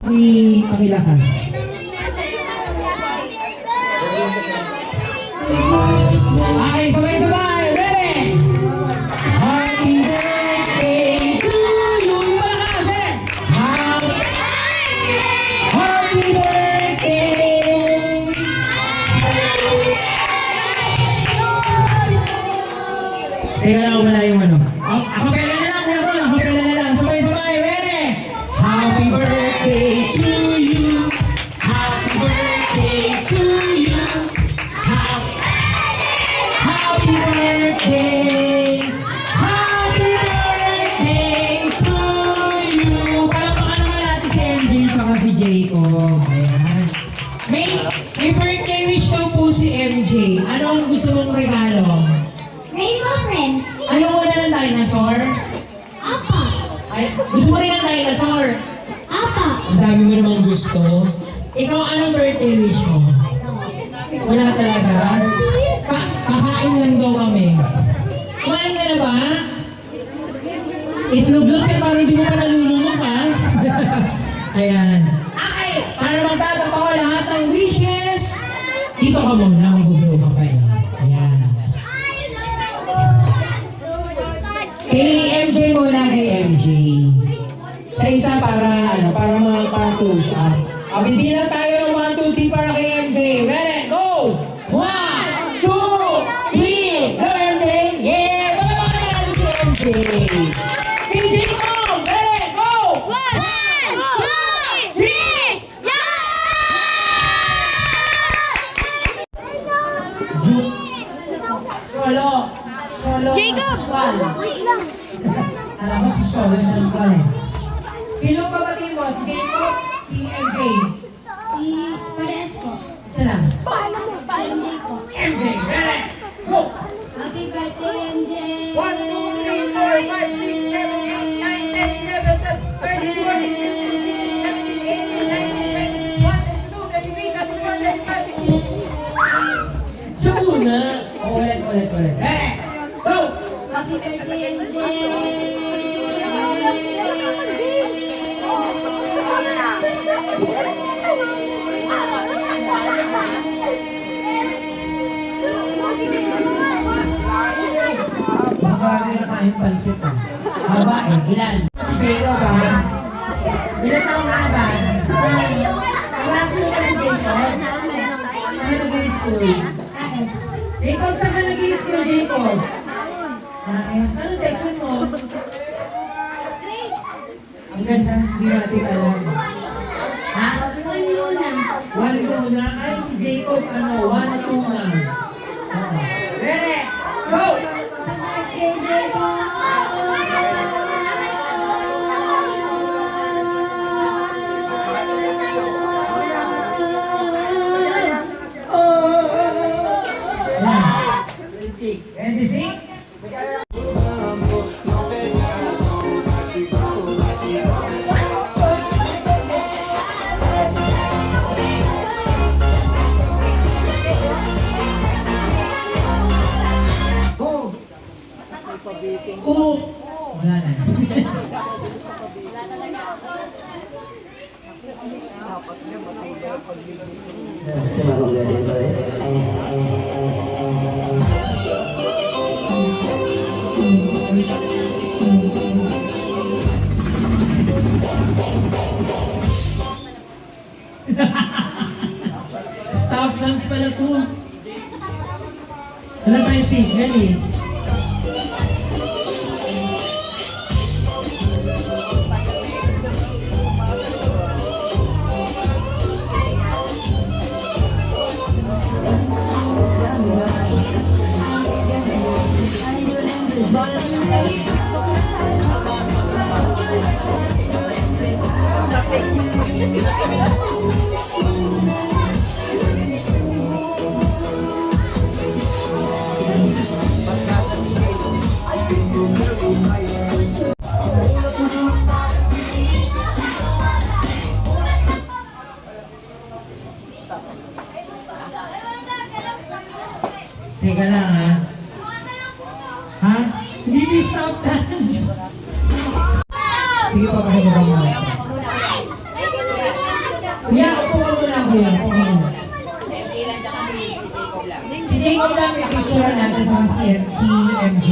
Pakilakas. Okay, sabay-sabay. Ready? Happy birthday to you. Malakas. Happy birthday. Teka lang, wala yung ano. Ako kailan na lang, kuya Ron. Ako kailan na lang. Sabay-sabay. Ready? Happy birthday to you. Happy birthday to you. Happy birthday. Happy birthday to you. Palakpakan naman natin si MJ saka si Jacob. Ayan. May birthday wish daw po si MJ. Ano ang gusto mong regalo? Rainbow Friends. Ayaw mo na ng dinosaur? Apa. Ay, gusto mo rin ng dinosaur? Apa. Ang dami mo namang gusto. Ikaw, anong birthday wish mo? Wala talaga? Kakain lang daw kami. Kumain ka na ba? Itlog lang pero parang hindi mo pa nalulunok ha? Ayan. Okay, para magtatapos lahat ng wishes. Dito ka muna, mag-blow ka pa eh. Ayan. Kay MJ muna, kay MJ. Sa isa para close up. Hindi lang tayo ng 1, 2, 3 para kay MJ. Ready? Go! 1, 2, 3! Go MJ! Yeah! Wala ba ka natin si MJ? Kay Jacob! Ready? Go! 1, 2, 3, Solo. Jacob! Wait lang. Alam mo si Solo eh. Sino babatiin mo? Si Jacob? Si MJ? Si Pares po. Isa lang. Si MJ po. MJ! Ready? Go! Happy birthday, MJ! 1, 2, 3, 4, 5, 6, 7, 8, 9, 10, 11, 12, 13, 14, 15, 16, 17, 18, 19, 20, 21, 22, 23, 24, 25, 26. Siya muna. Ulit. Ready? Go! Happy birthday, MJ! Baka nila kain pansit ah. Babae, ilan? Si Jacob ba? Ilan taong ka ba? Klase mo ba si Jacob? Ano nag-i-school? Pares. Jacob, saan ka nag-i-school, Jacob? Ano section mo? Ang ganda, hindi natin alam. Ha? 1 muna. 1 muna. Ay, si Jacob, 1, 2 na. Ready? Go! Happy birthday, One. 26. Wala na. Stop dance pala to. Wala tayo signal eh. Teka lang ha. Ha? Hindi di stop dance. Sige pa, pakibaba mo. kuya. Okay na. Si Jacob lang yung picture natin sa si MJ.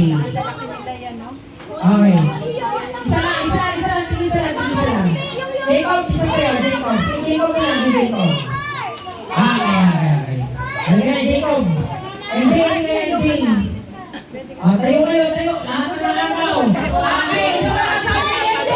Okay. Isa lang. Jacob, isa sa'yo, Jacob. Jacob lang, Jacob. Okay. Halika na, Jacob. MJ. Tayo. Lahat na nakaw. Okay, isa lang sa MJ.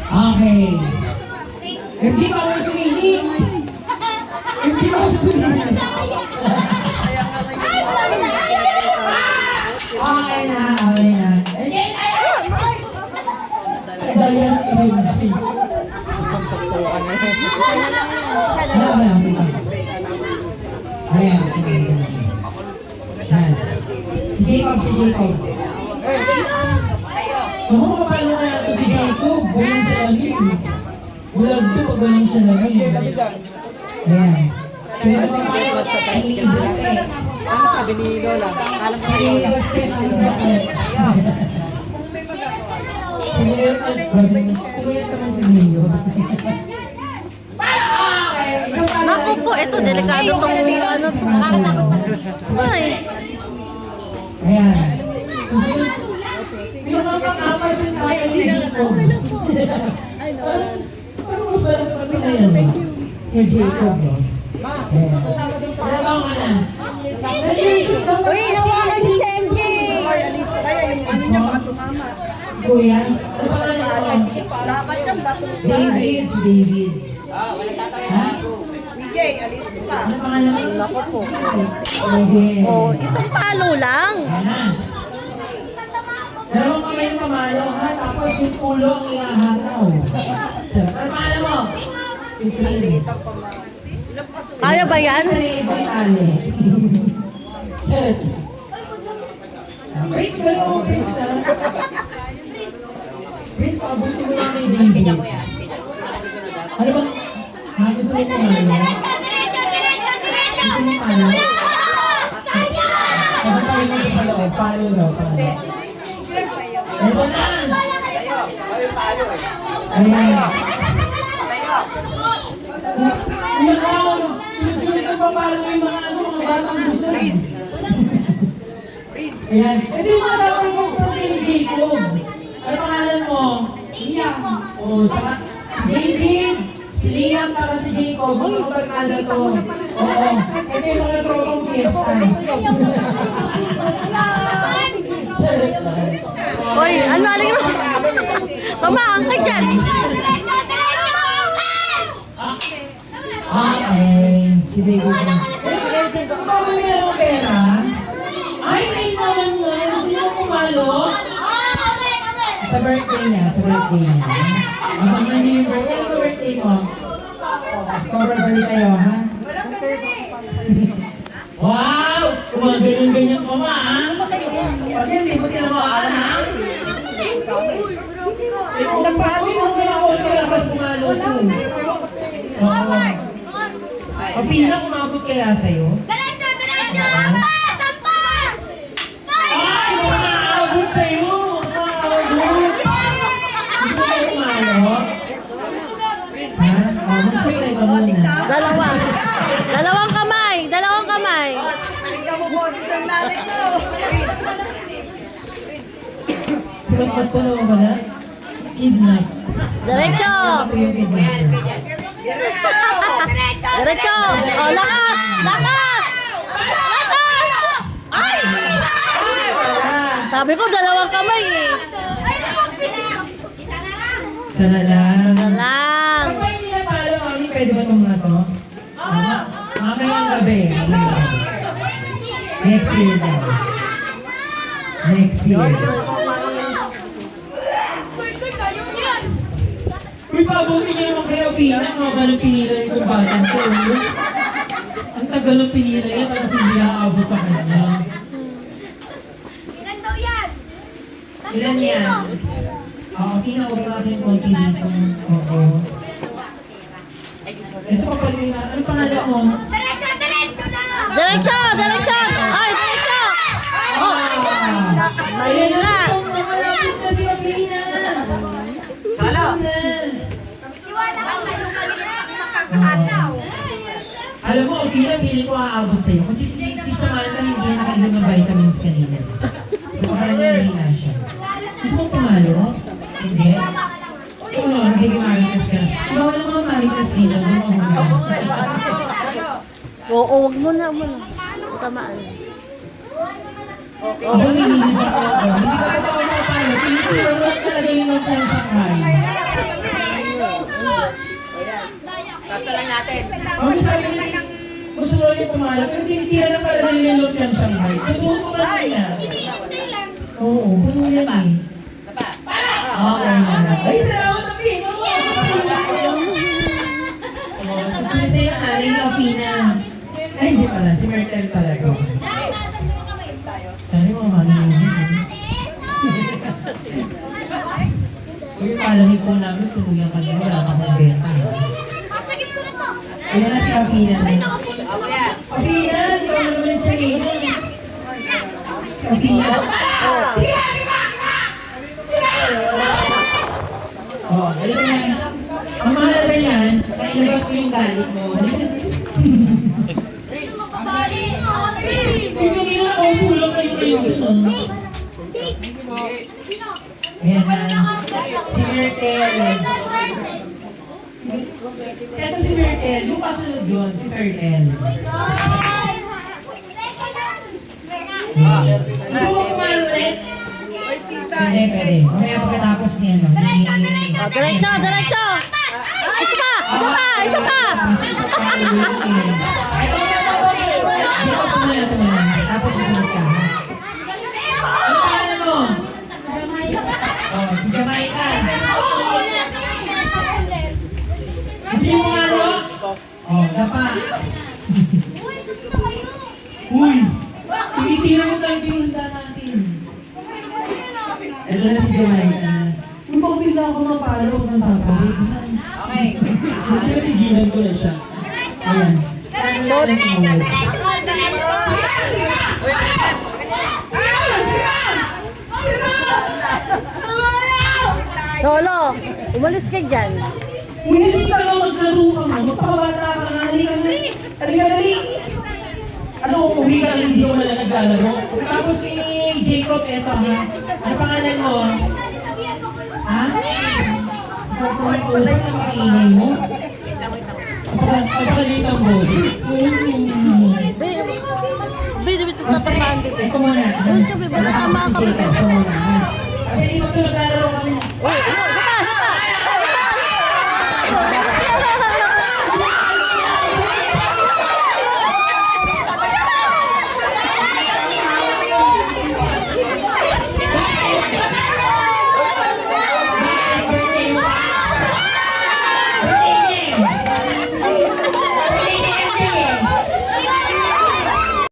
Okay. MJ pa ako sumili. Okay na. MJ, Dayan MJ. Ayan. Si Jacob. Naku, makapalo na natin si Jacob. Bulang sa lamin. Bulag to pag bulang sa lamin. Ayan. So, ito ang si Baste. Ano sabi ni Lola? Alam ko Si Baste, alis ba kayo? Kumuyat naman si Mio. Naku po, ito, delikado tong ano, nakakatakot. Ay, Ayan. Susunod. Yung mga kapal din tayo ni Jacob. Ano mas malaki pati na yan? Kay Jacob, no? Ayan. Nalabaw ka na. uy, hawakan si MJ! Ay, alis kaya yung ano niya baka tumama. Kuya, ano pangalan mo? Dapat yan, bato. David, si David. Ha? DJ, alis ka. Ano pangalan mo? Naku po. David. Oh, isang palo lang. Ayan. Dalawang kamay yung pamalo, ha? Tapos yung ulo ang ihahataw. Ano pangalan mo? Si Prince. Kaya ba yan? Sa libo yung tali. Prince, wala mo, Prince, ha? Prince, pakabuti mo lang kay David. Ano ba? Ha? Gusto mo pamalo? Gusto mo palo? Pagkapalit mo sa loob, palo daw, palo. Ano na? Ayan. Iyan lang. Susunod ko pa palo yung mga batang gusto. Ayan. Hindi mo nalaman mo sa ni Jacob. Ano pangalan mo? Liam. O, saka si David, si Liam, saka si Jacob. Mga barkada to. Oo. Ito yung mga tropang fiesta. Uy, ano, aling mo? Tumaang ka dyan. Okay. Si David. Kung ba may meron pera? Ay, may naman nga. Gusto mo pumalo? Sa birthday niya. Abangan niyo yung birthday. Ano ba birthday mo? October ba kayo, ha? Wow! Kumagaling-ganyan pa ma, ha? Pag hindi mo tinamakalan, ha? Nagpapoy mo ka na ako labas kumalo ko. Oo. Pina, umabot kaya sa'yo? Ay, umaabot sa'yo! Umaabot! Gusto mo kumalo? Ha? Gusto mo ito muna. Dalawang kamay. Tingnan mo po, isang nanay ko. Sinagpat ko naman ba na? Kidnap. Diretso. Ako yung kidnap. Diretso. Oh, lakas. Ay! Sabi ko, dalawang kamay eh. Sana lang. Lang. Pag may hindi napalo, mami, pwede ba itong mga to? Mamayang gabi. Next year daw. Next year. Uy, pabuti niya naman kay Opina. Ang haba ng pinila yung batang ko. Ang tagal ng pinila yan, tapos hindi aabot sa kanya. Ilan yan? Oo, pinawag natin konti dito. Oo. Ito pa pala yun. Ano pangalan mo? Diretso! Diretso! Ay, diretso! Oh! Ayan Ayun na! Malapit na si Abina. Sala. Alam mo, Opina, piling ko aabot sa'yo. Kasi si Samantha hindi na nakainom ng vitamins kanina. So, parang nangihina siya. Gusto mo pumalo? Hindi? So, ano, nagigimaritas ka na. Bawal ang mga maritas dito. Oo, wag mo na. Tamaan. Ako hindi ka pa ako. Hindi ka pa ako mapalo. Tinituro mo talaga yung ng plan sa kain. Tatalang natin. Ang sabi nila, gusto daw niya pumalo, pero tinitira lang talaga nila yung lumpiang Shanghai. Puno ko ba nila? Oo, puno yan eh. Okay na. Ay, salamat na Pin! Susunod na yung nanay ni Opina. Ay, hindi pala. Si Myrtle talaga. Tari mo, mami yun. Uy, palamig po namin, tuluyan ka na. Wala ka pang benta. Ayan na si Opina. Opina, di ka naman siya ngayon. Opina. Oh, ayun na. Ang mahalaga yan, nailabas mo yung galit mo. Hindi na ako pulang kayo kayo. Ayan na. Si Myrtle. Ito si Myrtle. Yung kasunod doon, si Myrtle. Gusto mo kumalo ulit? Pwede, pwede. Mamaya pagkatapos niya, no? Oh, diretso! Diretso! Isa pa! Isa pa! Ito muna. Tapos susunod ka. Ano pangalan mo? Oh, si Jamaica. Gusto niyo pumalo? Oh, dapa. Uy! Tinitira mo tayo tinunta natin. Ito na si Jamaica. Kung baka bigla ako mapalo huwag nang tatawid. Okay. Natigilan ko na siya. Ayan. Solo! Umalis ka dyan. Uy, hindi ka lang maglaro ka mo. Magpakabata ka nga. Halika na. Halika dali. Ano, uwi ka lang, hindi ko wala naglalaro. Tapos si Jacob, eto ha. Ano pangalan mo? Ha? Sa pag-usap ng kaingay mo? Pagpagalitan mo. Bidibit mo tatamaan dito. Ito muna. Uy, sabi ba tatamaan ka ba? Ito muna. Kasi hindi mo ito naglalaro kami. Uy, isa pa!